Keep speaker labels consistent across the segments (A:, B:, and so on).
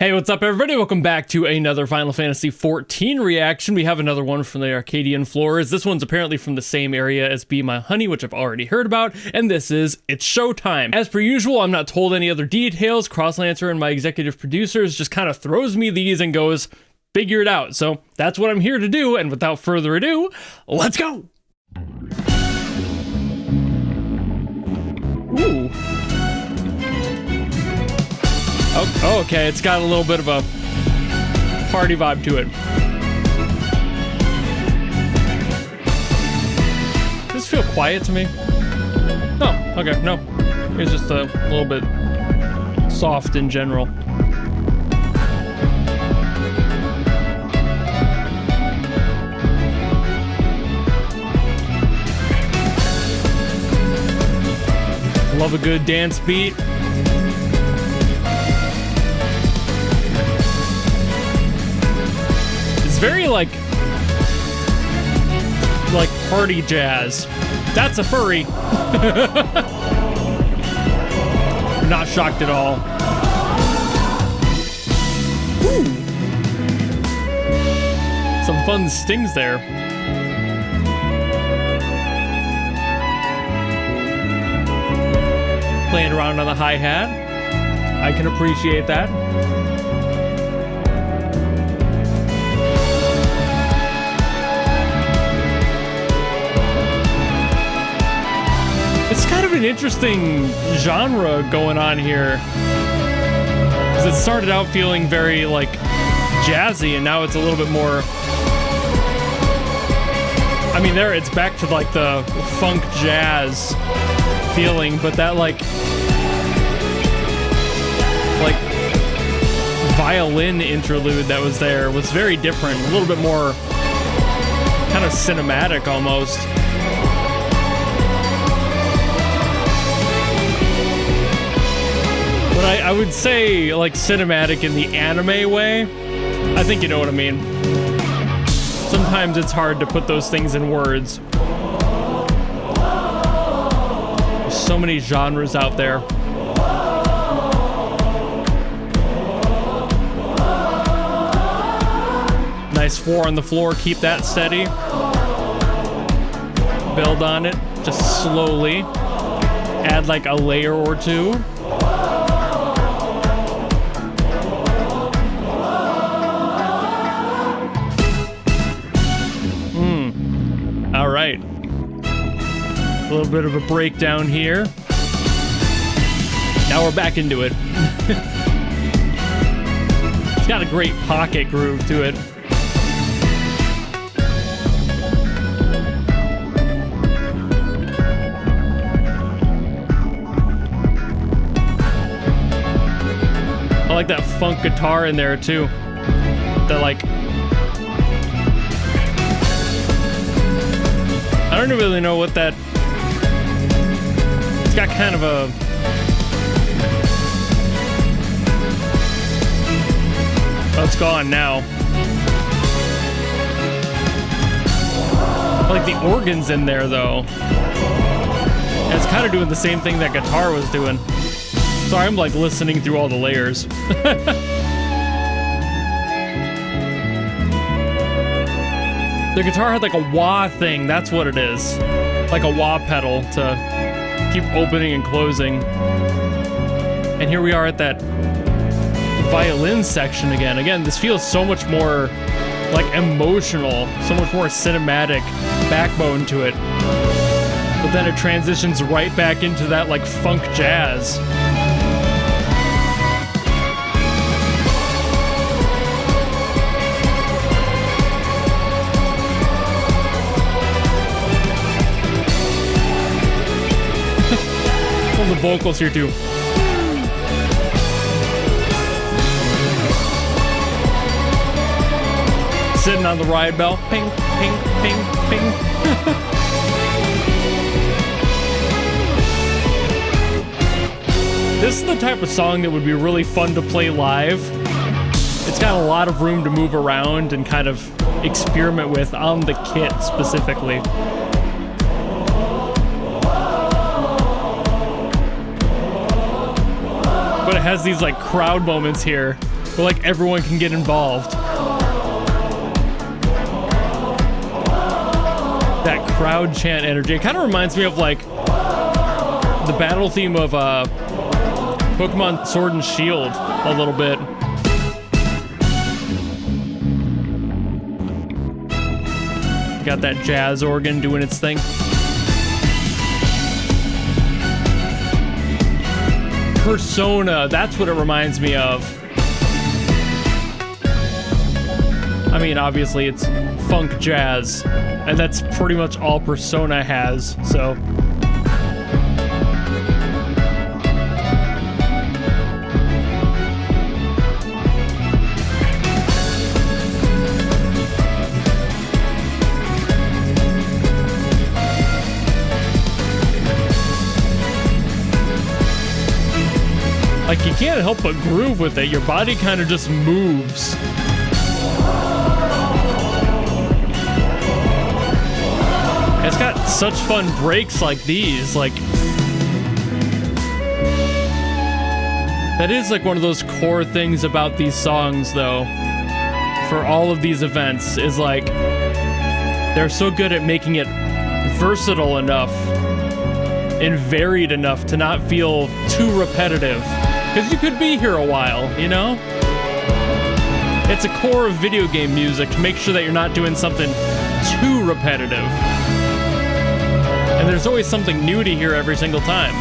A: Hey, what's up everybody? Welcome back to another Final Fantasy XIV reaction. We have another one from the Arcadian floors. This one's apparently from the same area as Be My Honey, which I've already heard about, and this is It's Showtime. As per usual, I'm not told any other details. Crosslancer and my executive producers just kind of throws me these and goes, figure it out. So that's what I'm here to do, and without further ado, let's go! Ooh. Oh, okay, it's got a little bit of a party vibe to it. Does this feel quiet to me? Oh, okay, no. It's just a little bit soft in general. Love a good dance beat. Very like party jazz. That's a furry. Not shocked at all. Ooh. Some fun stings there. Playing around on the hi-hat. I can appreciate that. It's kind of an interesting genre going on here, because it started out feeling very like jazzy, and now it's a little bit more, I mean, there it's back to like the funk jazz feeling, but that like violin interlude that was there was very different, a little bit more kind of cinematic almost. But I would say, like, cinematic in the anime way. I think you know what I mean. Sometimes it's hard to put those things in words. There's so many genres out there. Nice 4 on the floor, keep that steady. Build on it, just slowly. Add like a layer or two. Alright, a little bit of a breakdown here. Now we're back into it. It's got a great pocket groove to it. I like that funk guitar in there too. That like, I don't really know what that, it's got kind of a, oh, it's gone now. I like the organs in there though. And it's kind of doing the same thing that guitar was doing. Sorry, I'm like listening through all the layers. The guitar had like a wah thing, that's what it is. Like a wah pedal to keep opening and closing. And here we are at that violin section again. Again, this feels so much more like emotional, so much more cinematic backbone to it. But then it transitions right back into that like funk jazz. The vocals here too. Sitting on the ride bell. Ping, ping, ping, ping. This is the type of song that would be really fun to play live. It's got a lot of room to move around and kind of experiment with on the kit specifically. But it has these like crowd moments here where like everyone can get involved. That crowd chant energy. It kind of reminds me of like the battle theme of Pokemon Sword and Shield a little bit. Got that jazz organ doing its thing. Persona, that's what it reminds me of. I mean, obviously it's funk jazz, and that's pretty much all Persona has, so. Like, you can't help but groove with it. Your body kind of just moves. It's got such fun breaks like these. Like, that is like one of those core things about these songs, though, for all of these events, is like, they're so good at making it versatile enough and varied enough to not feel too repetitive. Because you could be here a while, you know? It's a core of video game music to make sure that you're not doing something too repetitive. And there's always something new to hear every single time.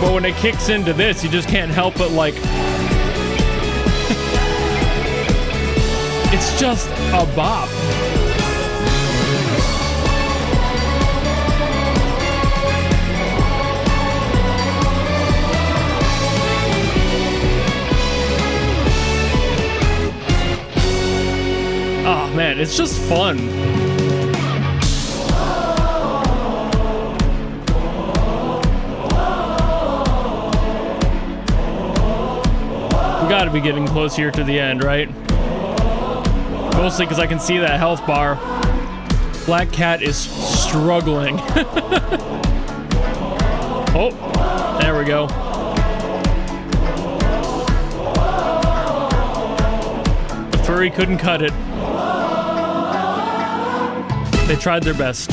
A: But when it kicks into this, you just can't help but like... it's just a bop. Oh man, it's just fun. We gotta be getting close here to the end, right? Mostly because I can see that health bar. Black Cat is struggling. Oh, there we go. The furry couldn't cut it. They tried their best.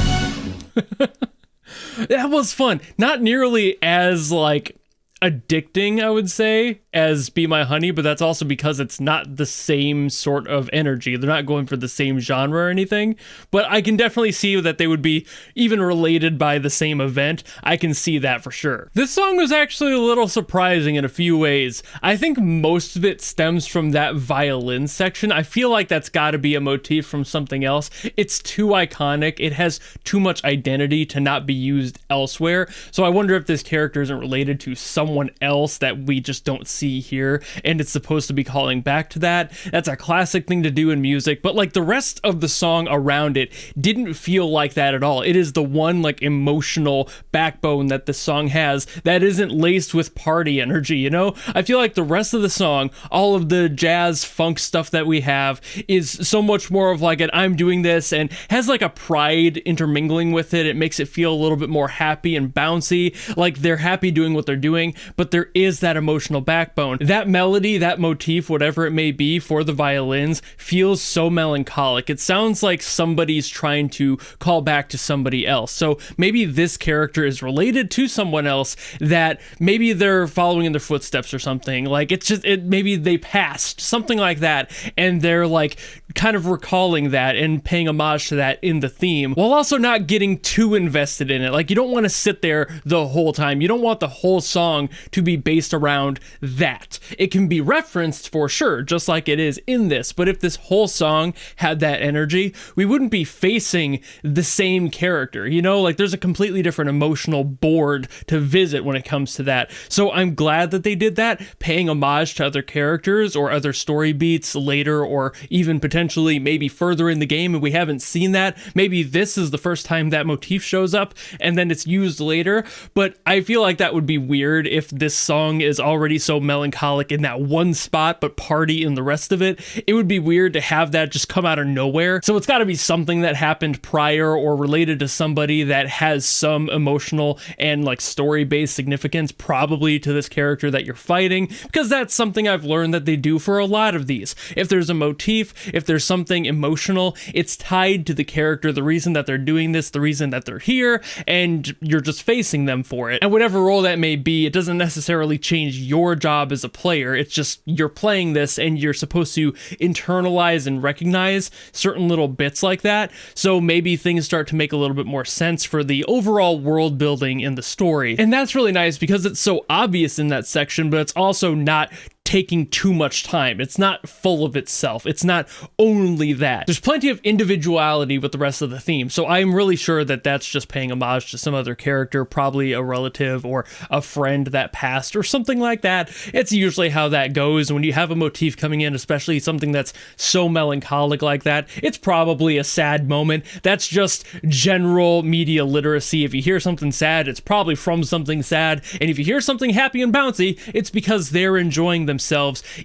A: That was fun. Not nearly as, like, addicting, I would say, as Be My Honey, but that's also because it's not the same sort of energy. They're not going for the same genre or anything, but I can definitely see that they would be even related by the same event. I can see that for sure. This song was actually a little surprising in a few ways. I think most of it stems from that violin section. I feel like that's got to be a motif from something else. It's too iconic. It has too much identity to not be used elsewhere. So I wonder if this character isn't related to someone else that we just don't see here, and it's supposed to be calling back to that. That's a classic thing to do in music, but like the rest of the song around it didn't feel like that at all. It is the one like emotional backbone that the song has that isn't laced with party energy, you know? I feel like the rest of the song, all of the jazz funk stuff that we have, is so much more of like an I'm doing this, and has like a pride intermingling with it. It makes it feel a little bit more happy and bouncy, like they're happy doing what they're doing, but there is that emotional backbone. That melody, that motif, whatever it may be for the violins, feels so melancholic. It sounds like somebody's trying to call back to somebody else. So maybe this character is related to someone else, that maybe they're following in their footsteps or something. Like it's just, maybe they passed, something like that, and they're like kind of recalling that and paying homage to that in the theme, while also not getting too invested in it. Like you don't want to sit there the whole time. You don't want the whole song to be based around that. It can be referenced for sure, just like it is in this, but if this whole song had that energy, we wouldn't be facing the same character, you know? Like there's a completely different emotional board to visit when it comes to that. So I'm glad that they did that, paying homage to other characters or other story beats later, or even potentially maybe further in the game, and we haven't seen that. Maybe this is the first time that motif shows up and then it's used later, but I feel like that would be weird if this song is already so melancholic in that one spot, but party in the rest of it. It would be weird to have that just come out of nowhere. So it's got to be something that happened prior or related to somebody that has some emotional and like story-based significance, probably to this character that you're fighting, because that's something I've learned that they do for a lot of these. If there's a motif, if there's something emotional, it's tied to the character, the reason that they're doing this, the reason that they're here, and you're just facing them for it. And whatever role that may be, it doesn't necessarily change your job as a player. It's just you're playing this and you're supposed to internalize and recognize certain little bits like that. So maybe things start to make a little bit more sense for the overall world building in the story. And that's really nice because it's so obvious in that section, but it's also not taking too much time. It's not full of itself. It's not only that. There's plenty of individuality with the rest of the theme, so I'm really sure that that's just paying homage to some other character, probably a relative or a friend that passed or something like that. It's usually how that goes. When you have a motif coming in, especially something that's so melancholic like that, it's probably a sad moment. That's just general media literacy. If you hear something sad, it's probably from something sad, and if you hear something happy and bouncy, it's because they're enjoying themselves,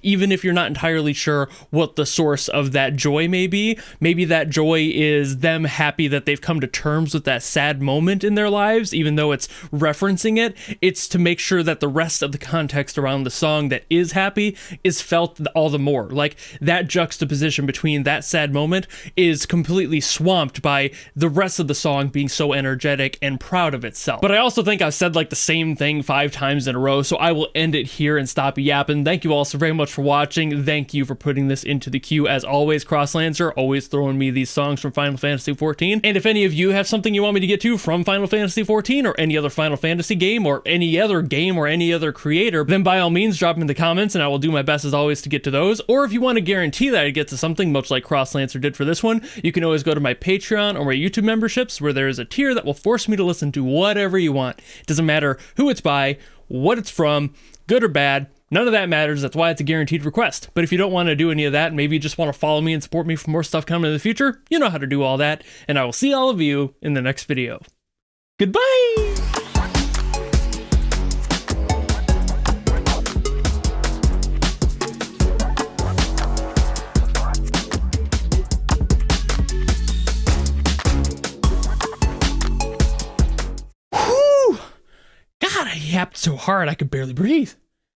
A: even if you're not entirely sure what the source of that joy may be. Maybe that joy is them happy that they've come to terms with that sad moment in their lives, even though it's referencing it. It's to make sure that the rest of the context around the song that is happy is felt all the more. Like that juxtaposition between that sad moment is completely swamped by the rest of the song being so energetic and proud of itself. But I also think I've said like the same thing 5 times in a row, so I will end it here and stop yapping. Thank you all so very much for watching. Thank you for putting this into the queue. As always, Crosslancer, always throwing me these songs from Final Fantasy XIV. And if any of you have something you want me to get to from Final Fantasy XIV or any other Final Fantasy game or any other creator, then by all means drop them in the comments and I will do my best as always to get to those. Or if you want to guarantee that I get to something much like Crosslancer did for this one, you can always go to my Patreon or my YouTube memberships, where there is a tier that will force me to listen to whatever you want. It doesn't matter who it's by, what it's from, good or bad. None of that matters. That's why it's a guaranteed request. But if you don't want to do any of that, maybe you just want to follow me and support me for more stuff coming in the future, you know how to do all that. And I will see all of you in the next video. Goodbye! God, I yapped so hard I could barely breathe.